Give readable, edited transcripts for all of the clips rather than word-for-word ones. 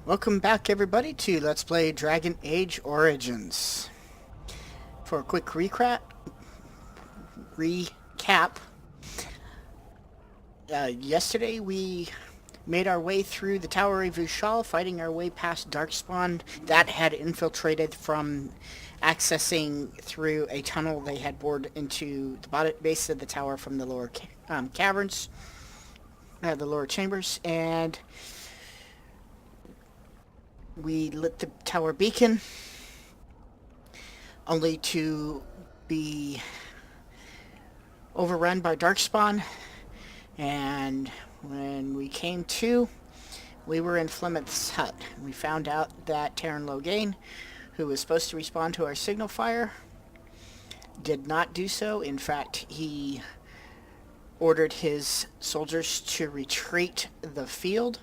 Welcome back everybody to Let's Play Dragon Age Origins. For a quick recap, yesterday we made our way through the Tower of Vushal, fighting our way past Darkspawn that had infiltrated from accessing through a tunnel they had bored into the base of the tower from the lower caverns, the lower chambers, and we lit the tower beacon, only to be overrun by Darkspawn, and when we came to, we were in Flemeth's hut. We found out that Terran Logain, who was supposed to respond to our signal fire, did not do so. In fact, he ordered his soldiers to retreat the field,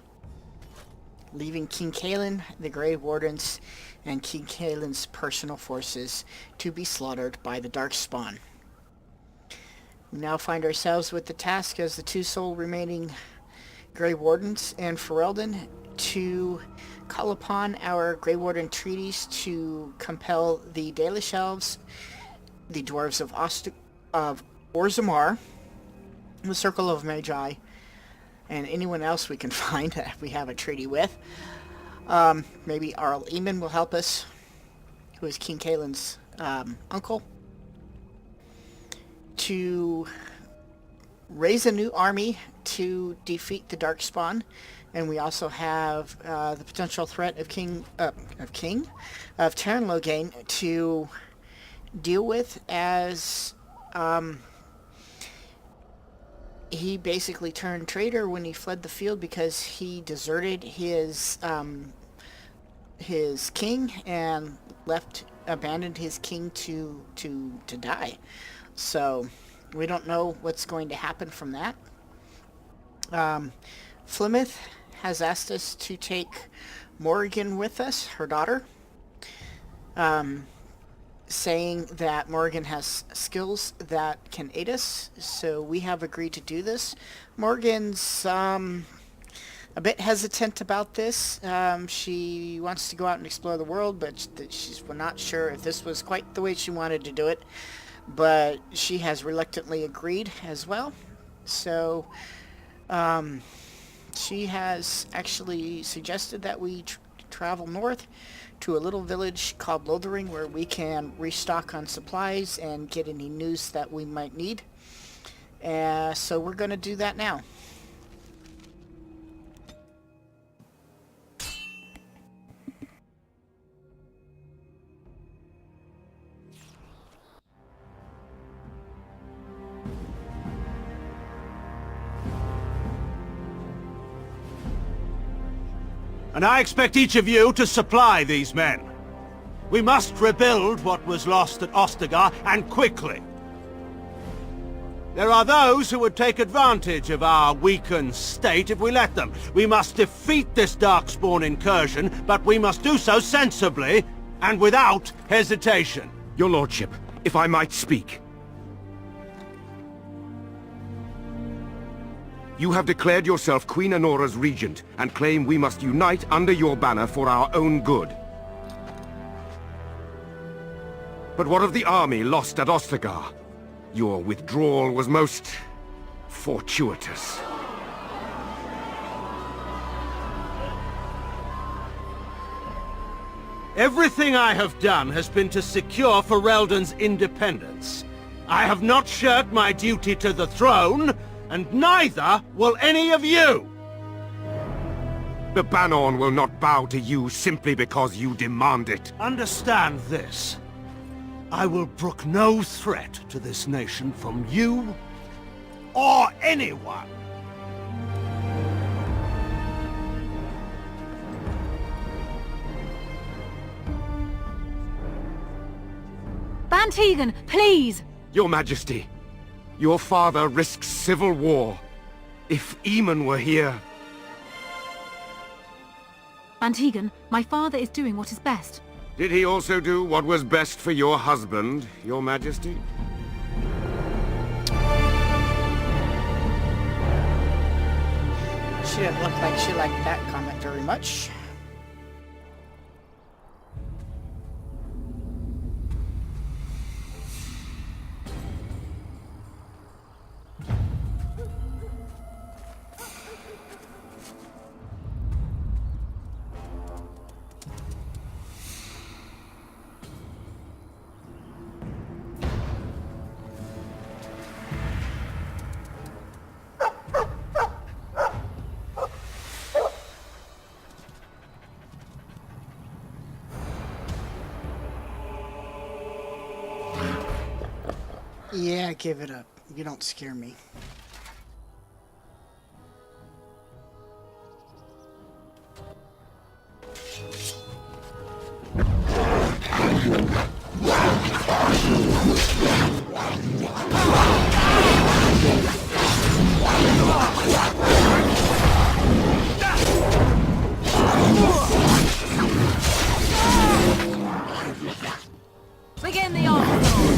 leaving King Kalen, the Grey Wardens, and King Kalen's personal forces to be slaughtered by the Darkspawn. We now find ourselves with the task as the two sole remaining Grey Wardens and Ferelden to call upon our Grey Warden treaties to compel the Dalish elves, the dwarves of Orzammar, the Circle of Magi, and anyone else we can find that we have a treaty with. Maybe Arl Eamon will help us, who is King Kalen's uncle, to raise a new army to defeat the Darkspawn. And we also have the potential threat of Terran Logain to deal with, as he basically turned traitor when he fled the field because he deserted his king and abandoned his king to die. So we don't know what's going to happen from that. Flemeth has asked us to take Morrigan with us, her daughter, saying that Morrigan has skills that can aid us, so we have agreed to do this. Morrigan's a bit hesitant about this. She wants to go out and explore the world, but she's not sure if this was quite the way she wanted to do it, but she has reluctantly agreed as well. So she has actually suggested that we travel north to a little village called Lothering, where we can restock on supplies and get any news that we might need. So we're going to do that now. And I expect each of you to supply these men. We must rebuild what was lost at Ostagar, and quickly. There are those who would take advantage of our weakened state if we let them. We must defeat this Darkspawn incursion, but we must do so sensibly and without hesitation. Your lordship, if I might speak. You have declared yourself Queen Anora's regent, and claim we must unite under your banner for our own good. But what of the army lost at Ostagar? Your withdrawal was most fortuitous. Everything I have done has been to secure Ferelden's independence. I have not shirked my duty to the throne, and neither will any of you! The Banorn will not bow to you simply because you demand it. Understand this. I will brook no threat to this nation from you or anyone. Bantegan, please! Your Majesty, your father risks civil war. If Eamon were here... Bantegan, my father is doing what is best. Did he also do what was best for your husband, Your Majesty? She didn't look like she liked that comment very much. Yeah, give it up. You don't scare me. Begin the onslaught!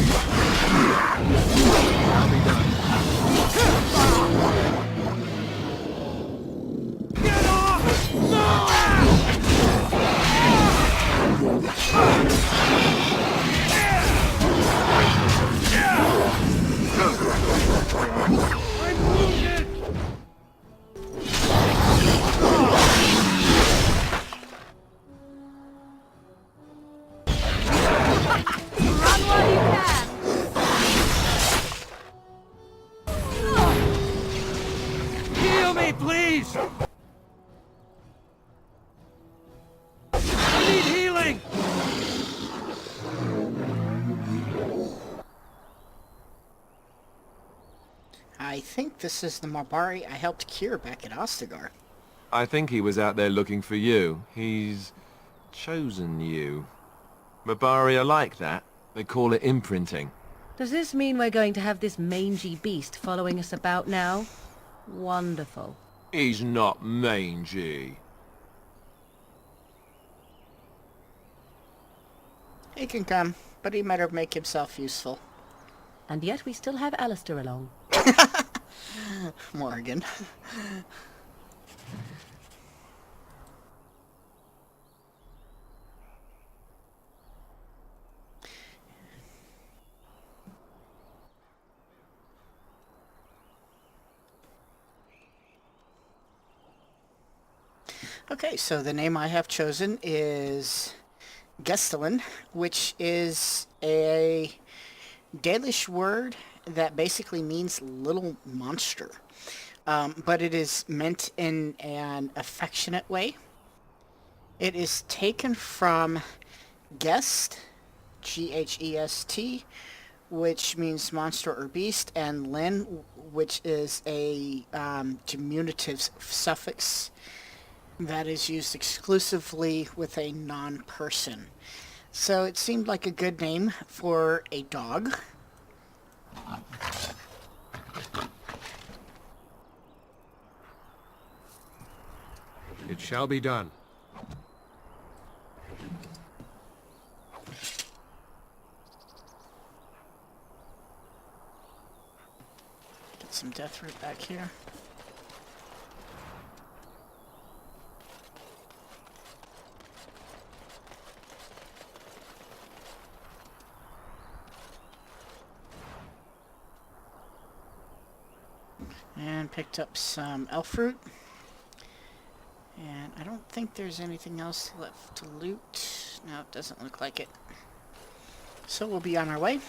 Run while you can! Heal me, please! I need healing! I think this is the Mabari I helped cure back at Ostagar. I think he was out there looking for you. He's chosen you. Mabari are like that. They call it imprinting. Does this mean we're going to have this mangy beast following us about now? Wonderful. He's not mangy. He can come, but he better make himself useful. And yet we still have Alistair along. Morgan. Okay, so the name I have chosen is Gestelin, which is a Dalish word that basically means little monster. But it is meant in an affectionate way. It is taken from Gest, G-H-E-S-T, which means monster or beast, and Lin, which is a diminutive suffix that is used exclusively with a non-person. So it seemed like a good name for a dog. It shall be done. Get some death root back here. And picked up some elf fruit. And I don't think there's anything else left to loot. No, it doesn't look like it. So we'll be on our way.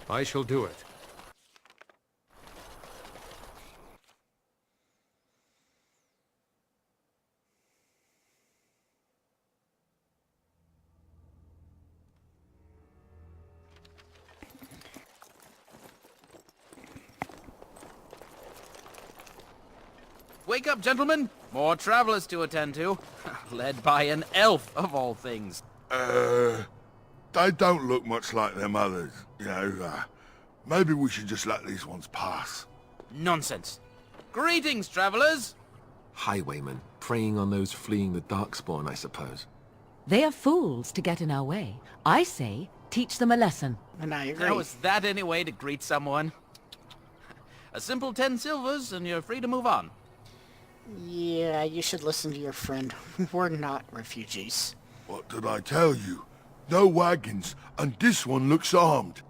I shall do it. Wake up, gentlemen! More travelers to attend to. Led by an elf, of all things. They don't look much like them others. You know, maybe we should just let these ones pass. Nonsense. Greetings, travelers! Highwaymen, preying on those fleeing the Darkspawn, I suppose. They are fools to get in our way. I say, teach them a lesson. And I agree. How is that any way to greet someone? A simple 10 silvers and you're free to move on. Yeah, you should listen to your friend. We're not refugees. What did I tell you? No wagons, and this one looks armed.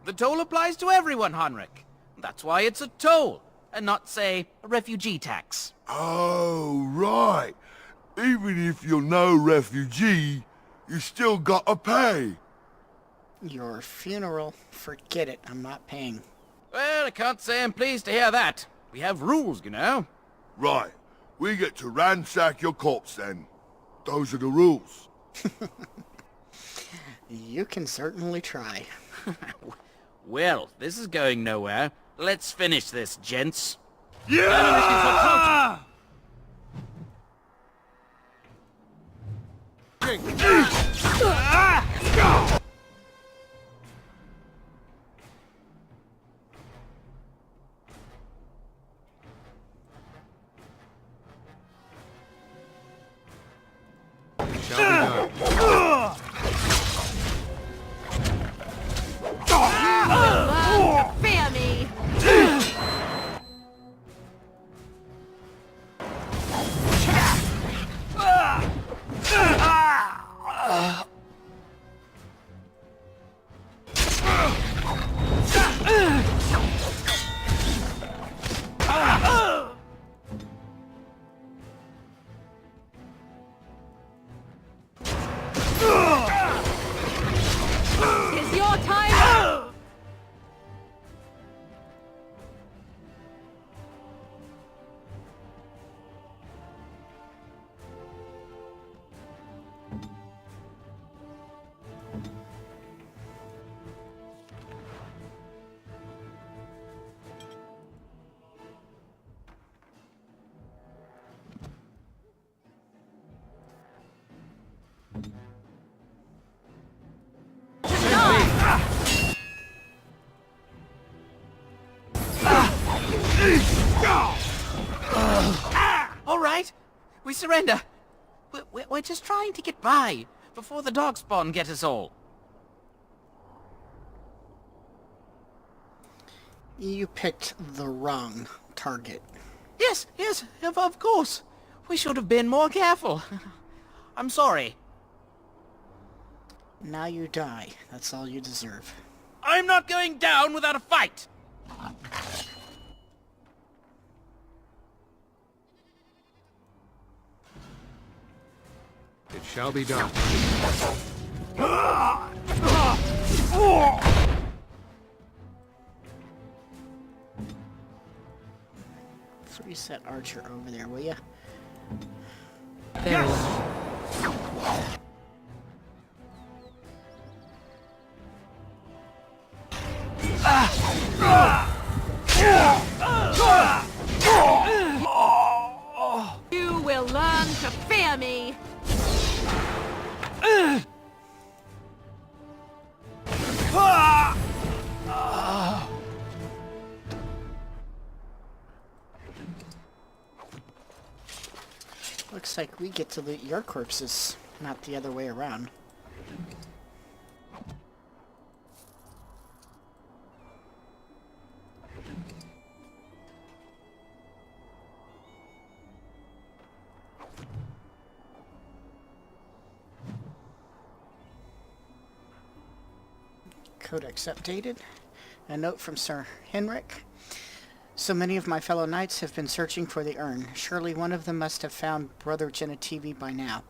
The toll applies to everyone, Henrik. That's why it's a toll, and not, say, a refugee tax. Oh, right. Even if you're no refugee, you still gotta pay. Your funeral, forget it. I'm not paying. Well, I can't say I'm pleased to hear that. We have rules, you know. Right. We get to ransack your corpse then. Those are the rules. You can certainly try. Well, this is going nowhere. Let's finish this, gents. Yeah! Shall we go? Learn to fear me! Is your time? All right, we surrender. We're just trying to get by before the darkspawn get us all. You picked the wrong target. Yes, of course. We should have been more careful. I'm sorry. Now you die. That's all you deserve. I'm not going down without a fight. It shall be done. 3-set archer over there, will ya? Very well. You will learn to fear me! Looks like we get to loot your corpses, not the other way around. Codex updated. A note from Sir Henrik. So many of my fellow knights have been searching for the urn. Surely one of them must have found Brother Genetivi by now.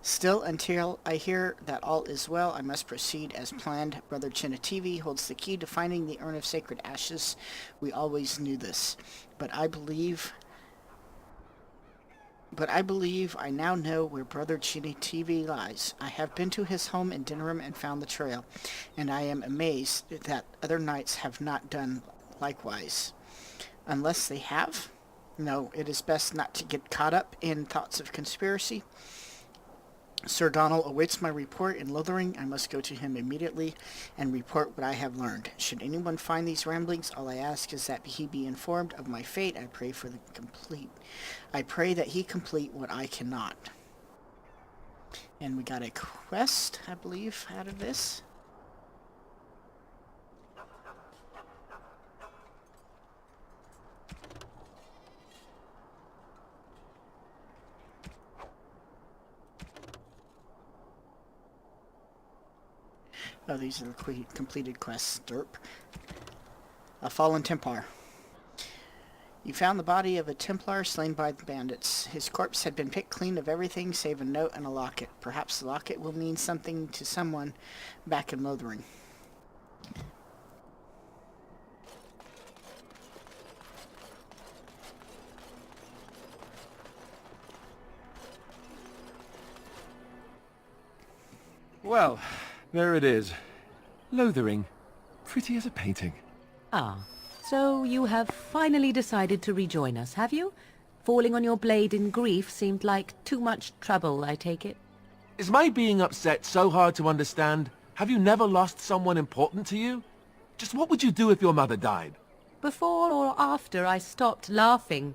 Still, until I hear that all is well, I must proceed as planned. Brother Genetivi holds the key to finding the urn of sacred ashes. We always knew this. But I believe I now know where Brother Genetivi lies. I have been to his home in Dinram and found the trail, and I am amazed that other knights have not done likewise. Unless they have? No, it is best not to get caught up in thoughts of conspiracy. Sir Donald awaits my report in Lothering. I must go to him immediately and report what I have learned. Should anyone find these ramblings, all I ask is that he be informed of my fate. I pray that he complete what I cannot. And we got a quest, I believe, out of this. Oh, these are the completed quests. Derp. A fallen Templar. You found the body of a Templar slain by the bandits. His corpse had been picked clean of everything save a note and a locket. Perhaps the locket will mean something to someone back in Lothering. Well, There it is. Lothering. Pretty as a painting. Ah, so you have finally decided to rejoin us, have you? Falling on your blade in grief seemed like too much trouble, I take it. Is my being upset so hard to understand? Have you never lost someone important to you? Just what would you do if your mother died? Before or after I stopped laughing.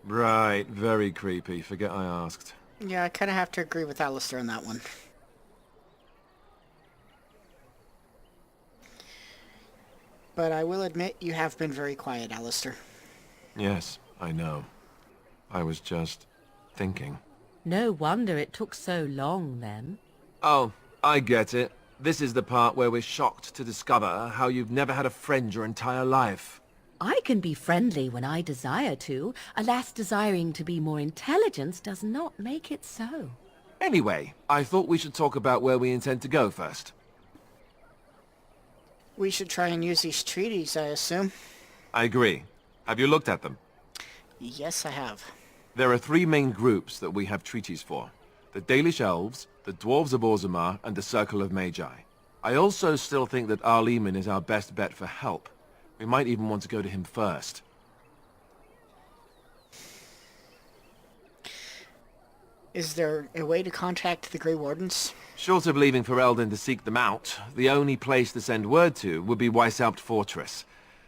Right, very creepy. Forget I asked. Yeah, I kind of have to agree with Alistair on that one. But I will admit you have been very quiet, Alistair. Yes, I know. I was just thinking. No wonder it took so long, then. Oh, I get it. This is the part where we're shocked to discover how you've never had a friend your entire life. I can be friendly when I desire to. Alas, desiring to be more intelligent does not make it so. Anyway, I thought we should talk about where we intend to go first. We should try and use these treaties, I assume. I agree. Have you looked at them? Yes, I have. There are three main groups that we have treaties for. The Dalish Elves, the Dwarves of Orzammar, and the Circle of Magi. I also still think that Arleman is our best bet for help. We might even want to go to him first. Is there a way to contact the Grey Wardens? Short of leaving Ferelden to seek them out, the only place to send word to would be Weishaupt Fortress.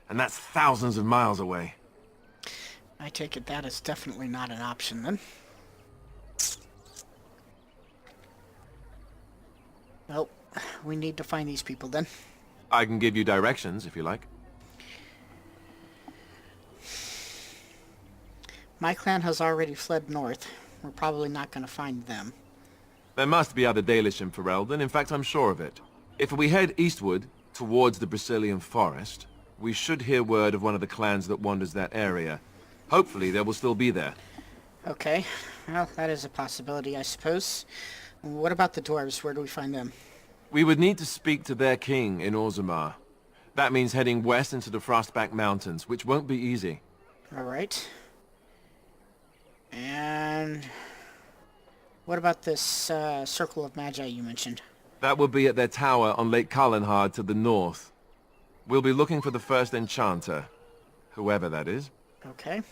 And that's thousands of miles away. I take it that is definitely not an option, then. Well, we need to find these people, then. I can give you directions, if you like. My clan has already fled north. We're probably not going to find them. There must be other Dalish in Ferelden. In fact, I'm sure of it. If we head eastward, towards the Brazilian forest, we should hear word of one of the clans that wanders that area. Hopefully, they will still be there. Okay. Well, that is a possibility, I suppose. What about the dwarves? Where do we find them? We would need to speak to their king in Orzammar. That means heading west into the Frostback Mountains, which won't be easy. All right. And what about this Circle of Magi you mentioned? That will be at their tower on Lake Kallenhard to the north. We'll be looking for the first enchanter, whoever that is. Okay.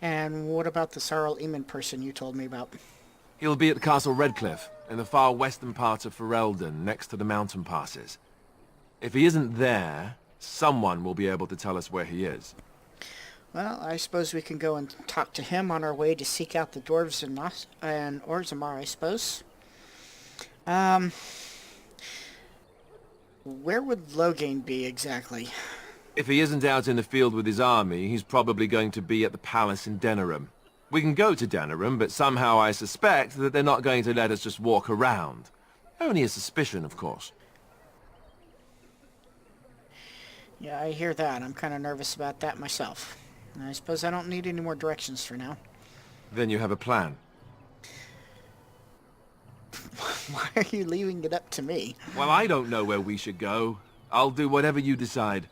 And what about the Sarl Eamon person you told me about? He'll be at Castle Redcliffe, in the far western part of Ferelden, next to the mountain passes. If he isn't there, someone will be able to tell us where he is. Well, I suppose we can go and talk to him on our way to seek out the dwarves and Orzammar, I suppose. Where would Loghain be exactly? If he isn't out in the field with his army, he's probably going to be at the palace in Denerim. We can go to Denerim, but somehow I suspect that they're not going to let us just walk around. Only a suspicion, of course. Yeah, I hear that. I'm kind of nervous about that myself. I suppose I don't need any more directions for now. Then you have a plan. Why are you leaving it up to me? Well, I don't know where we should go. I'll do whatever you decide.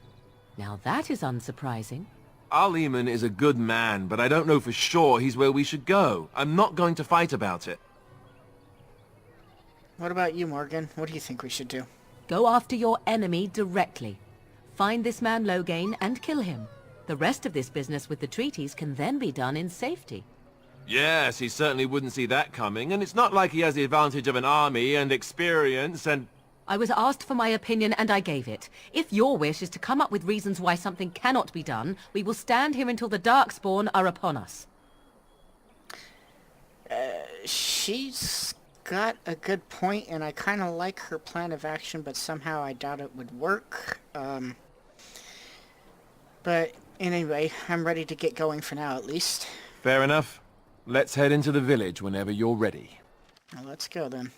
Now that is unsurprising. Arleman is a good man, but I don't know for sure he's where we should go. I'm not going to fight about it. What about you, Morgan? What do you think we should do? Go after your enemy directly. Find this man Loghain and kill him. The rest of this business with the treaties can then be done in safety. Yes, he certainly wouldn't see that coming, and it's not like he has the advantage of an army and experience and... I was asked for my opinion and I gave it. If your wish is to come up with reasons why something cannot be done, we will stand here until the Darkspawn are upon us. She's got a good point, and I kind of like her plan of action, but somehow I doubt it would work. But anyway, I'm ready to get going for now, at least. Fair enough. Let's head into the village whenever you're ready. Well, let's go then.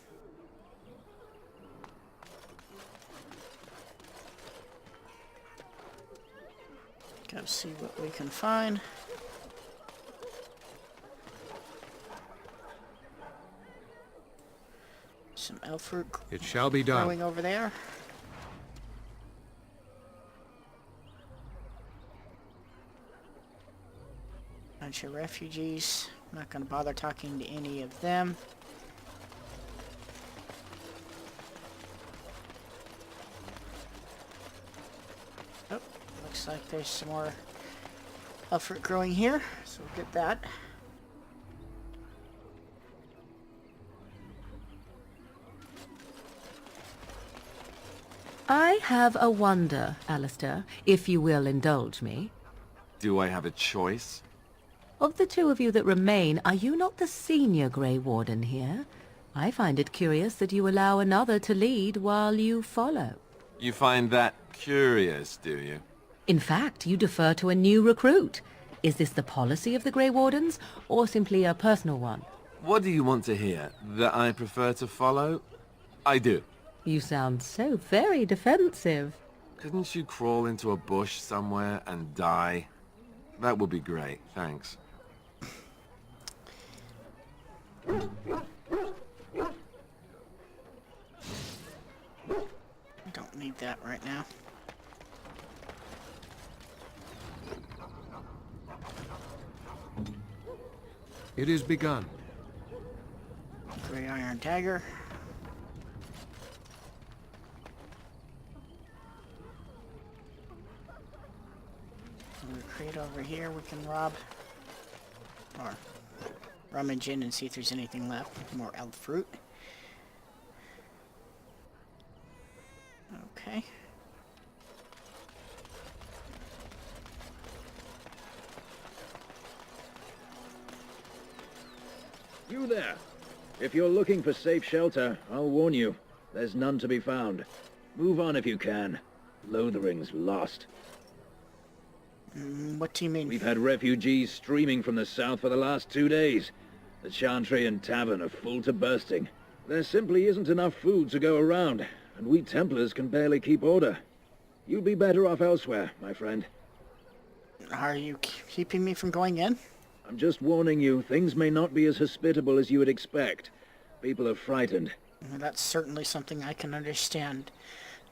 Go see what we can find. Some elf fruit It shall be done. growing over there. Bunch of refugees. I'm not going to bother talking to any of them. Oh, looks like there's some more fruit growing here, so we'll get that. I have a wonder, Alistair, if you will indulge me. Do I have a choice? Of the two of you that remain, are you not the senior Grey Warden here? I find it curious that you allow another to lead while you follow. You find that curious, do you? In fact, you defer to a new recruit. Is this the policy of the Grey Wardens, or simply a personal one? What do you want to hear? That I prefer to follow? I do. You sound so very defensive. Couldn't you crawl into a bush somewhere and die? That would be great, thanks. Don't need that right now. It is begun. Gray iron dagger. There's a crate over here we can rob. Or rummage in and see if there's anything left. More elf fruit. Okay. You there! If you're looking for safe shelter, I'll warn you. There's none to be found. Move on if you can. Lothering's lost. What do you mean? We've had refugees streaming from the south for the last 2 days. The Chantry and Tavern are full to bursting. There simply isn't enough food to go around, and we Templars can barely keep order. You'd be better off elsewhere, my friend. Are you keeping me from going in? I'm just warning you, things may not be as hospitable as you would expect. People are frightened. Well, that's certainly something I can understand.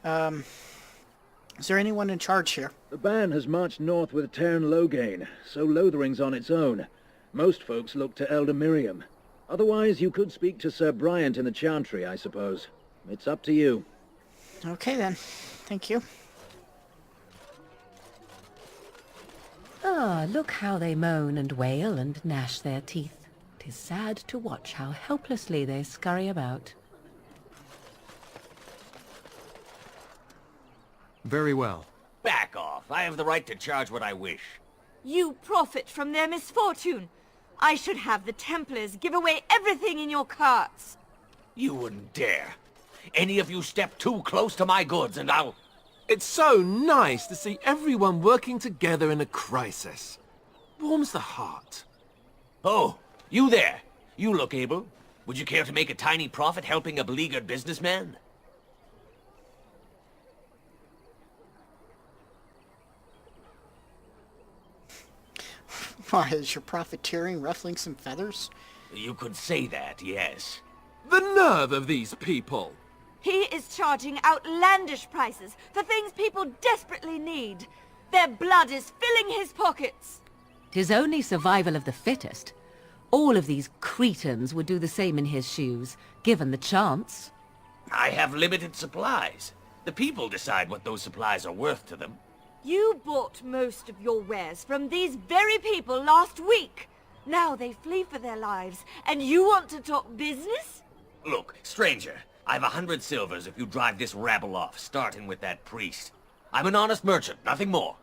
Is there anyone in charge here? The band has marched north with Cairn Logain, so Lothering's on its own. Most folks look to Elder Miriam. Otherwise, you could speak to Sir Bryant in the Chantry, I suppose. It's up to you. Okay then. Thank you. Ah, look how they moan and wail and gnash their teeth. 'Tis sad to watch how helplessly they scurry about. Very well. Back off. I have the right to charge what I wish. You profit from their misfortune. I should have the Templars give away everything in your carts. You wouldn't dare. Any of you step too close to my goods and I'll... It's so nice to see everyone working together in a crisis. Warms the heart. Oh, you there. You look able. Would you care to make a tiny profit helping a beleaguered businessman? Why, is your profiteering ruffling some feathers? You could say that, yes. The nerve of these people! He is charging outlandish prices for things people desperately need. Their blood is filling his pockets. 'Tis only survival of the fittest. All of these cretins would do the same in his shoes, given the chance. I have limited supplies. The people decide what those supplies are worth to them. You bought most of your wares from these very people last week. Now they flee for their lives, and you want to talk business? Look, stranger, I've 100 silvers if you drive this rabble off, starting with that priest. I'm an honest merchant, nothing more.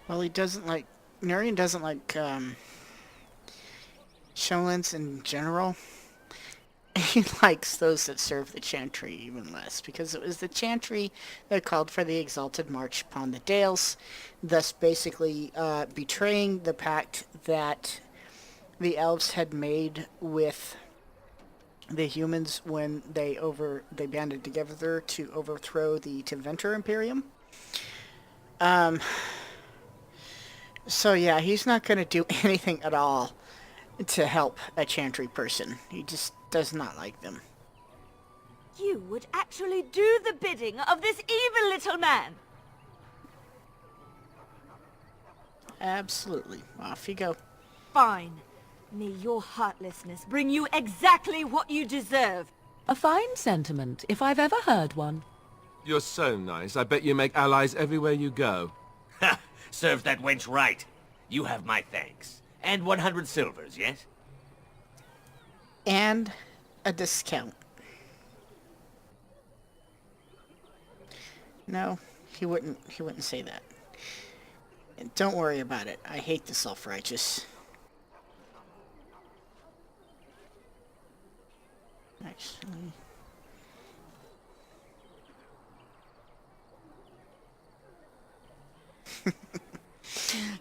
Well, he doesn't like... Nurian doesn't like, Sholins in general. He likes those that serve the Chantry even less, because it was the Chantry that called for the exalted march upon the Dales, thus basically betraying the pact that the elves had made with the humans when they banded together to overthrow the Tevinter Imperium. So yeah, he's not going to do anything at all to help a Chantry person. He just does not like them. You would actually do the bidding of this evil little man. Absolutely. Off you go. Fine. May your heartlessness bring you exactly what you deserve. A fine sentiment, if I've ever heard one. You're so nice. I bet you make allies everywhere you go. Ha! Serves that wench right. You have my thanks. And 100 silvers, yes? And a discount. No, he wouldn't say that. And don't worry about it. I hate the self-righteous. Actually...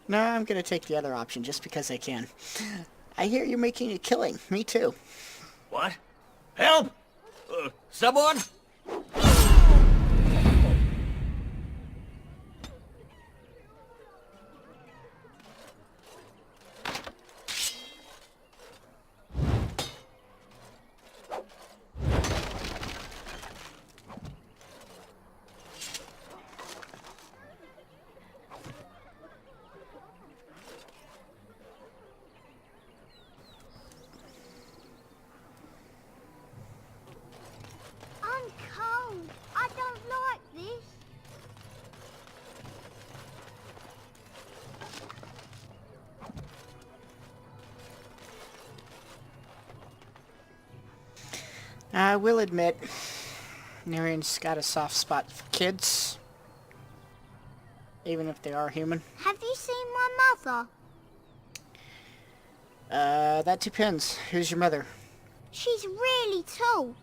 No, I'm gonna take the other option just because I can. I hear you're making a killing. Me too. What? Help! Someone? I'm cold. I don't like this. I will admit, Narian's got a soft spot for kids. Even if they are human. Have you seen my mother? That depends. Who's your mother? She's really tall,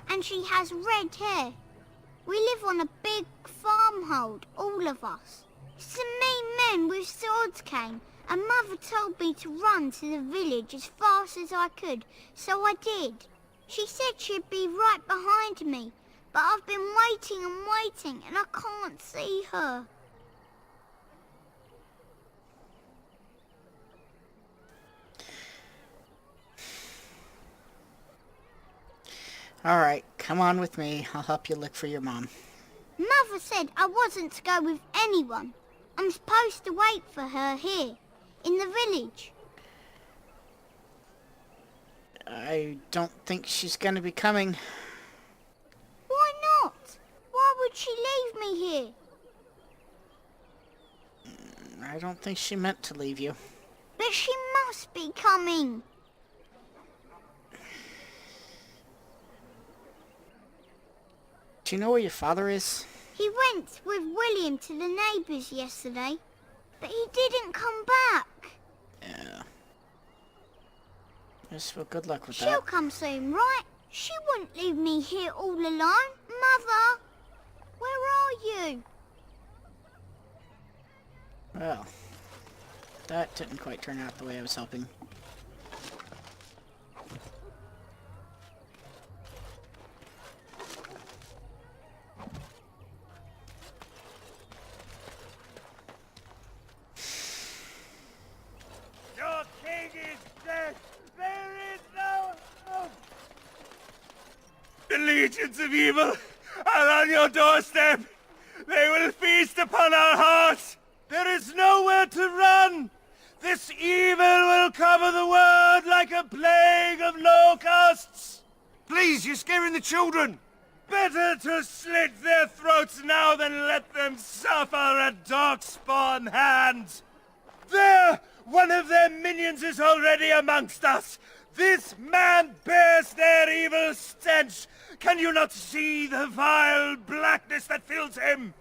and she has red hair. We live on a big farmhold, all of us. Some mean men with swords came, and Mother told me to run to the village as fast as I could, so I did. She said she'd be right behind me, but I've been waiting and waiting, and I can't see her. Alright, come on with me. I'll help you look for your mom. Mother said I wasn't to go with anyone. I'm supposed to wait for her here, in the village. I don't think she's gonna be coming. Why not? Why would she leave me here? I don't think she meant to leave you. But she must be coming. Do you know where your father is? He went with William to the neighbours yesterday, but he didn't come back. Yeah. Yes, well, good luck with She'll that. come soon, right? She wouldn't leave me here all alone. Mother, where are you? Well, that didn't quite turn out the way I was hoping. Your king is dead! There is no hope! The legions of evil are on your doorstep! They will feast upon our hearts! There is nowhere to run! This evil will cover the world like a plague of locusts! Please, you're scaring the children! Better to slit their throats now than let them suffer at Darkspawn hands! There! One of their minions is already amongst us! This man bears their evil stench! Can you not see the vile blackness that fills him?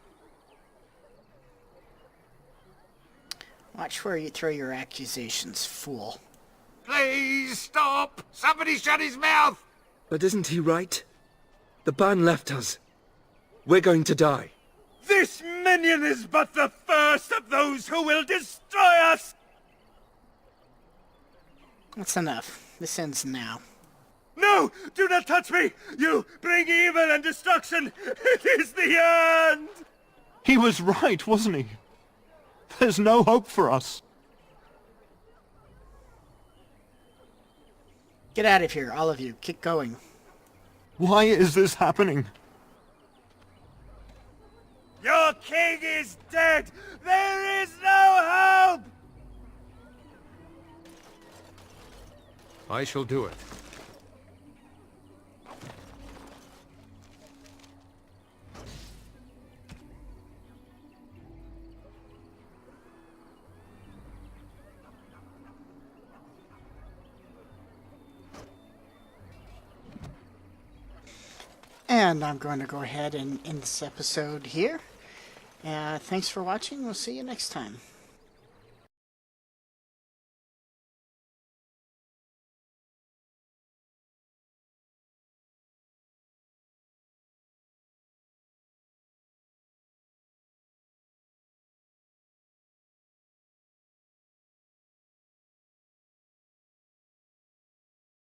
Watch where you throw your accusations, fool. Please stop! Somebody shut his mouth! But isn't he right? The ban left us. We're going to die. This minion is but the first of those who will destroy us! That's enough. This ends now. No! Do not touch me! You bring evil and destruction! It is the end! He was right, wasn't he? There's no hope for us. Get out of here, all of you. Keep going. Why is this happening? Your king is dead! There is no hope! I shall do it. And I'm going to go ahead and end this episode here. Thanks for watching. We'll see you next time.